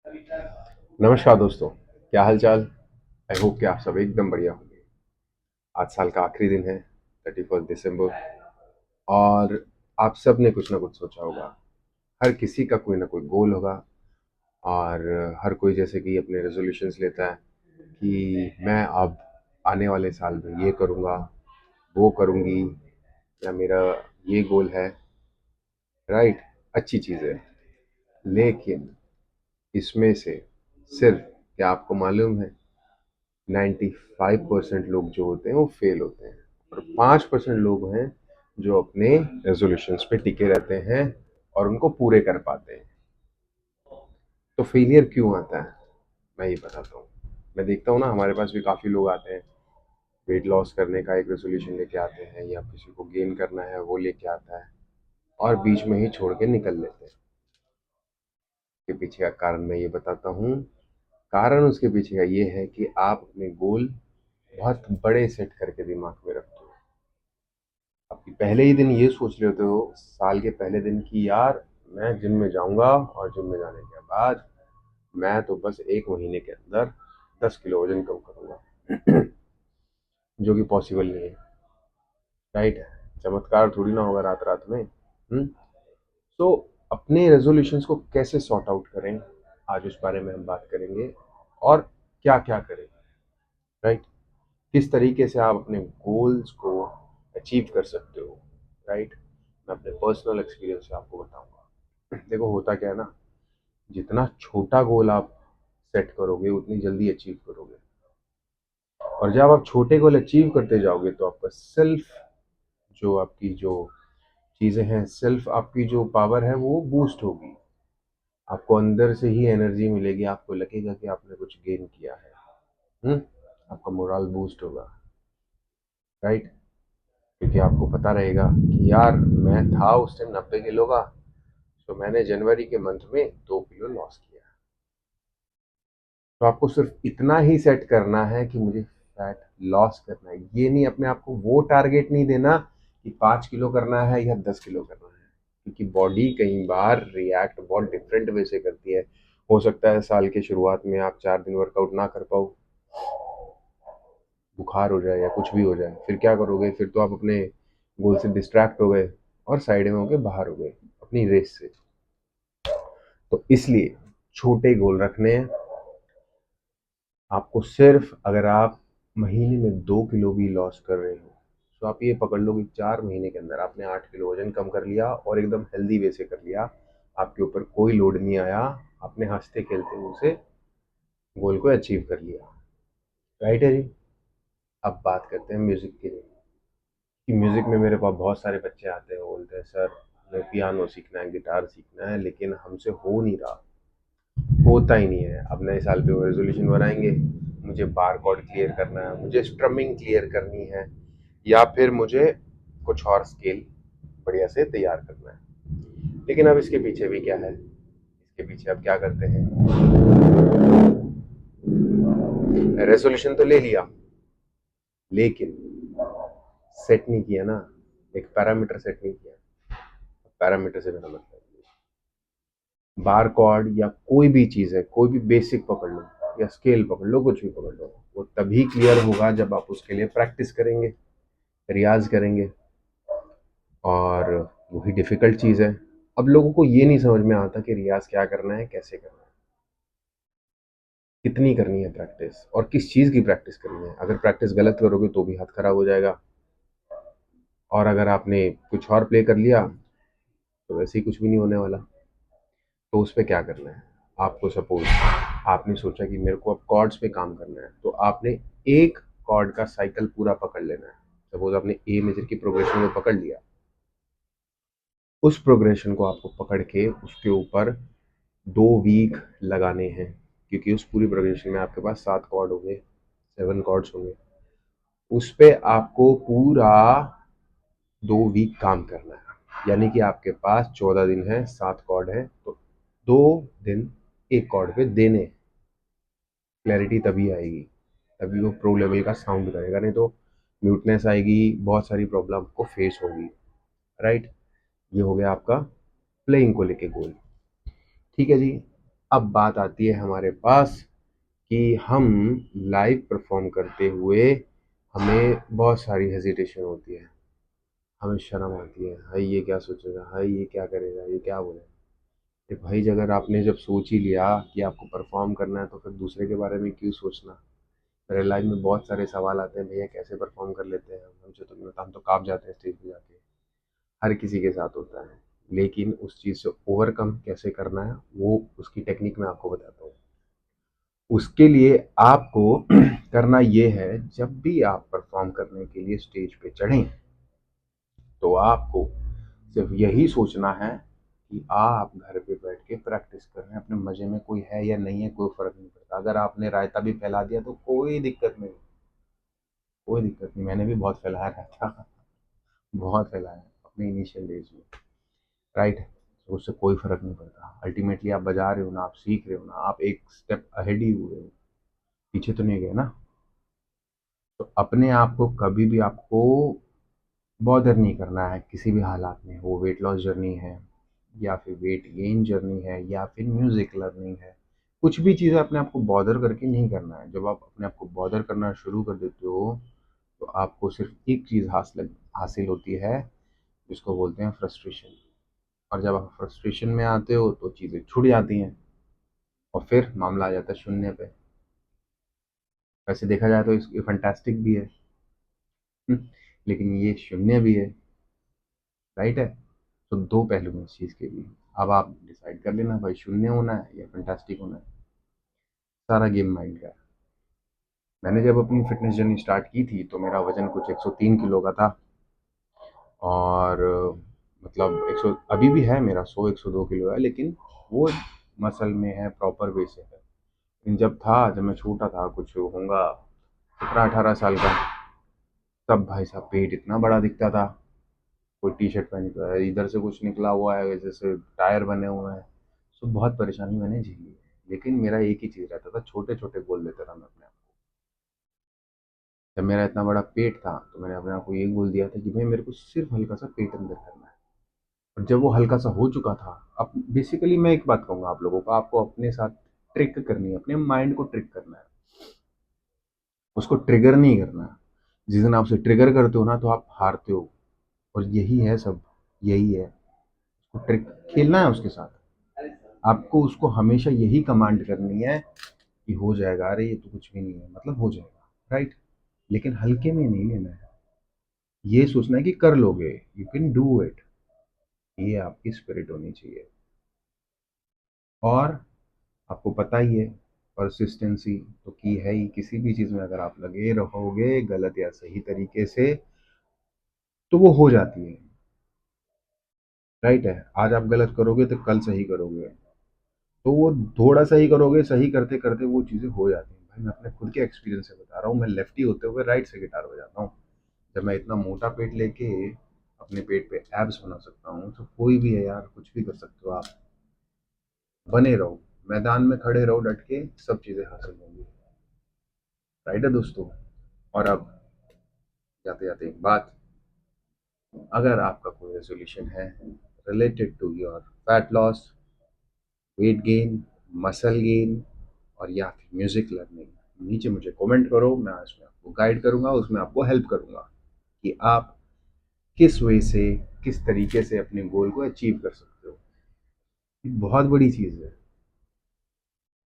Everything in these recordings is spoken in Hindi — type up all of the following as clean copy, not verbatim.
नमस्कार दोस्तों, क्या हाल चाल। आई होप कि आप सब एकदम बढ़िया होंगे। आज साल का आखिरी दिन है, 31 दिसंबर। और आप सब ने कुछ ना कुछ सोचा होगा। हर किसी का कोई ना कोई गोल होगा। और हर कोई जैसे कि अपने रेजोल्यूशंस लेता है कि मैं अब आने वाले साल में ये करूँगा, वो करूँगी, या मेरा ये गोल है। राइट, अच्छी चीज़ है। लेकिन इसमें से सिर्फ, क्या आपको मालूम है, 95% लोग जो होते हैं वो फेल होते हैं, और 5% लोग हैं जो अपने रेजोल्यूशंस पे टिके रहते हैं और उनको पूरे कर पाते हैं। तो फेलियर क्यों आता है, मैं ये बताता हूँ। मैं देखता हूँ ना, हमारे पास भी काफ़ी लोग आते हैं, वेट लॉस करने का एक रेजोल्यूशन लेके आते हैं, या किसी को गेन करना है वो लेके आता है, और बीच में ही छोड़ के निकल लेते हैं। के पीछे का कारण मैं ये बताता हूँ। कारण उसके पीछे का ये है कि आप अपने गोल बहुत बड़े सेट करके दिमाग में रखते हो। आप पहले ही दिन ये सोच रहे होते हो, साल के पहले दिन की, यार मैं जिम में जाऊंगा, और जिम में जाने के बाद मैं तो बस 1 महीने के अंदर 10 किलो वजन कम करूंगा। जो कि पॉसिबल नहीं है। राइट, चमत्कार थोड़ी ना होगा रात रात में। तो अपने रेजोल्यूशंस को कैसे सॉर्ट आउट करें, आज उस बारे में हम बात करेंगे। और क्या क्या करें। राइट, किस तरीके से आप अपने गोल्स को अचीव कर सकते हो। राइट, मैं अपने पर्सनल एक्सपीरियंस से आपको बताऊंगा। देखो, होता क्या है ना, जितना छोटा गोल आप सेट करोगे उतनी जल्दी अचीव करोगे। और जब आप छोटे गोल अचीव करते जाओगे तो आपका सेल्फ, जो आपकी जो चीज़ें हैं, सेल्फ आपकी जो पावर है वो बूस्ट होगी। आपको अंदर से ही एनर्जी मिलेगी, आपको लगेगा कि आपने कुछ गेन किया है। हम्म आपका मोरल बूस्ट होगा। राइट, क्योंकि आपको पता रहेगा कि यार मैं था उस टाइम 90 किलो का, तो मैंने जनवरी के मंथ में 2 किलो लॉस किया। तो आपको सिर्फ इतना ही सेट करना है कि मुझे फैट लॉस करना है। ये नहीं, अपने आप को वो टारगेट नहीं देना कि 5 किलो करना है या 10 किलो करना है, क्योंकि बॉडी कई बार रिएक्ट बहुत डिफरेंट वे से करती है। हो सकता है साल के शुरुआत में आप 4 दिन वर्कआउट ना कर पाओ, बुखार हो जाए या कुछ भी हो जाए, फिर क्या करोगे? फिर तो आप अपने गोल से डिस्ट्रैक्ट हो गए और साइड में होके बाहर हो गए अपनी रेस से। तो इसलिए छोटे गोल रखने हैं आपको। सिर्फ अगर आप महीने में 2 किलो भी लॉस कर रहे हो, तो आप ये पकड़ लो कि 4 महीने के अंदर आपने 8 किलो वजन कम कर लिया, और एकदम हेल्दी वे से कर लिया। आपके ऊपर कोई लोड नहीं आया, आपने हंसते खेलते हुए उसे गोल को अचीव कर लिया। राइट है जी। अब बात करते हैं म्यूजिक की। कि म्यूजिक में मेरे पास बहुत सारे बच्चे आते हैं, बोलते हैं सर हमें पियानो सीखना है, गिटार सीखना है, लेकिन हमसे हो नहीं रहा, होता ही नहीं है। अब नए साल पे वो रेजोल्यूशन बनाएंगे, मुझे बार कॉर्ड क्लियर करना है, मुझे स्ट्रमिंग क्लियर करनी है, या फिर मुझे कुछ और स्केल बढ़िया से तैयार करना है। लेकिन अब इसके पीछे भी क्या है, इसके पीछे अब क्या करते हैं, रेजोल्यूशन तो ले लिया, लेकिन सेट नहीं किया ना, एक पैरामीटर सेट नहीं किया। पैरामीटर से मेरा मतलब बार कॉर्ड या कोई भी चीज़ है, कोई भी बेसिक पकड़ लो या स्केल पकड़ लो, कुछ भी पकड़ लो, वो तभी क्लियर होगा जब आप उसके लिए प्रैक्टिस करेंगे, रियाज करेंगे। और वही डिफ़िकल्ट चीज़ है। अब लोगों को ये नहीं समझ में आता कि रियाज क्या करना है, कैसे करना है, कितनी करनी है प्रैक्टिस, और किस चीज़ की प्रैक्टिस करनी है। अगर प्रैक्टिस गलत करोगे तो भी हाथ खराब हो जाएगा, और अगर आपने कुछ और प्ले कर लिया तो वैसे ही कुछ भी नहीं होने वाला। तो उस पे क्या करना है, आपको सपोज आपने सोचा कि मेरे को अब कॉर्ड्स पे काम करना है, तो आपने एक कॉर्ड का साइकिल पूरा पकड़ लेना है। सपोज आपने ए मेजर की प्रोग्रेशन में पकड़ लिया, उस प्रोग्रेशन को आपको पकड़ के उसके ऊपर 2 वीक लगाने हैं, क्योंकि उस पूरी प्रोग्रेशन में आपके पास 7 कॉर्ड होंगे, 7 कॉर्ड्स होंगे। उस पे आपको पूरा 2 वीक काम करना है। यानी कि आपके पास 14 दिन है, 7 कॉर्ड है, तो 2 दिन एक कॉर्ड पे देने। क्लैरिटी तभी आएगी, तभी वो प्रो लेवल का साउंड करेगा, नहीं तो म्यूटनेस आएगी, बहुत सारी प्रॉब्लम को फेस होगी। राइट, ये हो गया आपका प्लेइंग को लेके गोल। ठीक है जी। अब बात आती है हमारे पास कि हम लाइव परफॉर्म करते हुए हमें बहुत सारी हेजिटेशन होती है, हमें शर्म आती है, हाय ये क्या सोचेगा, हाय ये क्या करेगा, ये क्या बोलेगा। तो भाई अगर आपने जब सोच ही लिया कि आपको परफॉर्म करना है तो फिर दूसरे के बारे में क्यों सोचना। मेरे लाइफ में बहुत सारे सवाल आते हैं, भैया कैसे परफॉर्म कर लेते हैं हमसे तो नहीं होता, हम तो काँप जाते हैं स्टेज पे जाके। हर किसी के साथ होता है, लेकिन उस चीज़ से ओवरकम कैसे करना है वो उसकी टेक्निक मैं आपको बताता हूँ। उसके लिए आपको करना ये है, जब भी आप परफॉर्म करने के लिए स्टेज पे चढ़ें तो आपको सिर्फ यही सोचना है कि आप घर पे बैठ के प्रैक्टिस कर रहे हैं, अपने मजे में, कोई है या नहीं है कोई फर्क नहीं पड़ता। अगर आपने रायता भी फैला दिया तो कोई दिक्कत नहीं, कोई दिक्कत नहीं। मैंने भी बहुत फैलाया रायता, बहुत फैलाया अपने इनिशियल डेज में, राइट। तो उससे कोई फर्क नहीं पड़ता, अल्टीमेटली आप बजा रहे हो ना, आप सीख रहे हो ना, आप एक स्टेप अहेड ही हुए हो, पीछे तो नहीं गए ना। तो अपने आप को कभी भी आपको बॉदर नहीं करना है किसी भी हालात में, वो वेट लॉस जर्नी है या फिर वेट गेन जर्नी है या फिर म्यूजिक लर्निंग है। कुछ भी चीज़ें अपने आप को बॉदर करके नहीं करना है। जब आप अपने आप को बॉदर करना शुरू कर देते हो तो आपको सिर्फ एक चीज़ हासिल होती है, जिसको बोलते हैं फ्रस्ट्रेशन। और जब आप फ्रस्ट्रेशन में आते हो तो चीज़ें छूट जाती हैं और फिर मामला आ जाता है शून्य पे। वैसे देखा जाए तो ये फंटास्टिक भी है, लेकिन ये शून्य भी है, राइट है। तो दो पहलू हैं इस चीज़ के भी। अब आप डिसाइड कर लेना भाई, शून्य होना है या फंटास्टिक होना है। सारा गेम माइंड का है। मैंने जब अपनी फिटनेस जर्नी स्टार्ट की थी तो मेरा वजन कुछ 103 किलो का था, और मतलब 100 अभी भी है मेरा, 102 किलो है, लेकिन वो मसल में है, प्रॉपर वे से है। लेकिन जब मैं छोटा था, कुछ होऊंगा 17-18 साल का, तब भाई साहब पेट इतना बड़ा दिखता था। कोई टी शर्ट पहनी तो है, इधर से कुछ निकला हुआ है जैसे टायर बने हुए हैं। सो बहुत परेशानी मैंने झेली है, लेकिन मेरा एक ही चीज़ रहता था, छोटे छोटे गोल देता था मैं अपने आप को। जब मेरा इतना बड़ा पेट था तो मैंने अपने आप को ये गोल दिया था कि भाई मेरे को सिर्फ हल्का सा पेट अंदर करना है। और जब वो हल्का सा हो चुका था, अब बेसिकली मैं एक बात कहूँगा आप लोगों को, आपको अपने साथ ट्रिक करनी है, अपने माइंड को ट्रिक करना है, उसको ट्रिगर नहीं करना है। जिस दिन आप उसे ट्रिगर करते हो ना तो आप हारते हो। और यही है सब, यही है, उसको ट्रिक खेलना है उसके साथ। आपको उसको हमेशा यही कमांड करनी है कि हो जाएगा, अरे ये तो कुछ भी नहीं है, मतलब हो जाएगा, राइट। लेकिन हल्के में नहीं लेना है, ये सोचना है कि कर लोगे, यू कैन डू इट। ये आपकी स्पिरिट होनी चाहिए। और आपको पता ही है, परसिस्टेंसी तो की है ही, किसी भी चीज़ में अगर आप लगे रहोगे गलत या सही तरीके से तो वो हो जाती है, राइट है। आज आप गलत करोगे तो कल सही करोगे, तो वो थोड़ा सही करोगे, सही करते करते वो चीज़ें हो जाती हैं। भाई मैं अपने खुद के एक्सपीरियंस से बता रहा हूँ, मैं लेफ्टी होते हुए राइट से गिटार बजाता हूँ। जब मैं इतना मोटा पेट लेके अपने पेट पे एब्स बना सकता हूँ तो कोई भी है यार, कुछ भी कर सकते हो आप। बने रहो, मैदान में खड़े रहो डट के, सब चीज़ें हासिल होंगी, राइट है दोस्तों। और अब जाते जाते एक बात, अगर आपका कोई रेजोल्यूशन है related to your fat loss, weight gain, muscle gain और या फिर म्यूजिक लर्निंग, नीचे मुझे कमेंट करो, मैं उसमें आपको गाइड करूंगा, उसमें आपको हेल्प करूंगा कि आप किस वे से, किस तरीके से अपने गोल को अचीव कर सकते हो। ये बहुत बड़ी चीज़ है,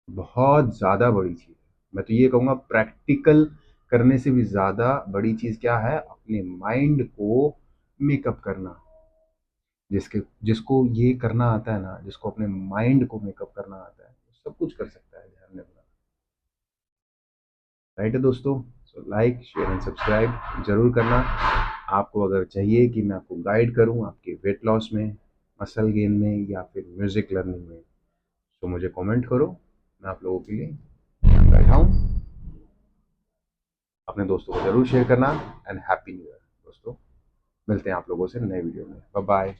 बहुत ज़्यादा बड़ी चीज़ है। मैं तो ये कहूँगा प्रैक्टिकल करने से भी ज़्यादा बड़ी चीज़ क्या है, अपने माइंड को मेकअप करना। जिसके जिसको ये करना आता है ना, जिसको अपने माइंड को मेकअप करना आता है, वो सब कुछ कर सकता है, ध्यान रखना, राइट है दोस्तों। So like share and subscribe जरूर करना। आपको अगर चाहिए कि मैं आपको गाइड करूं आपके वेट लॉस में, मसल गेन में या फिर म्यूजिक लर्निंग में, तो मुझे कमेंट करो, मैं आप लोगों के लिए यहाँ बैठा हूँ। अपने दोस्तों को जरूर शेयर करना। एंड हैप्पी न्यू ईयर दोस्तों। मिलते हैं आप लोगों से नए वीडियो में, बाय बाय।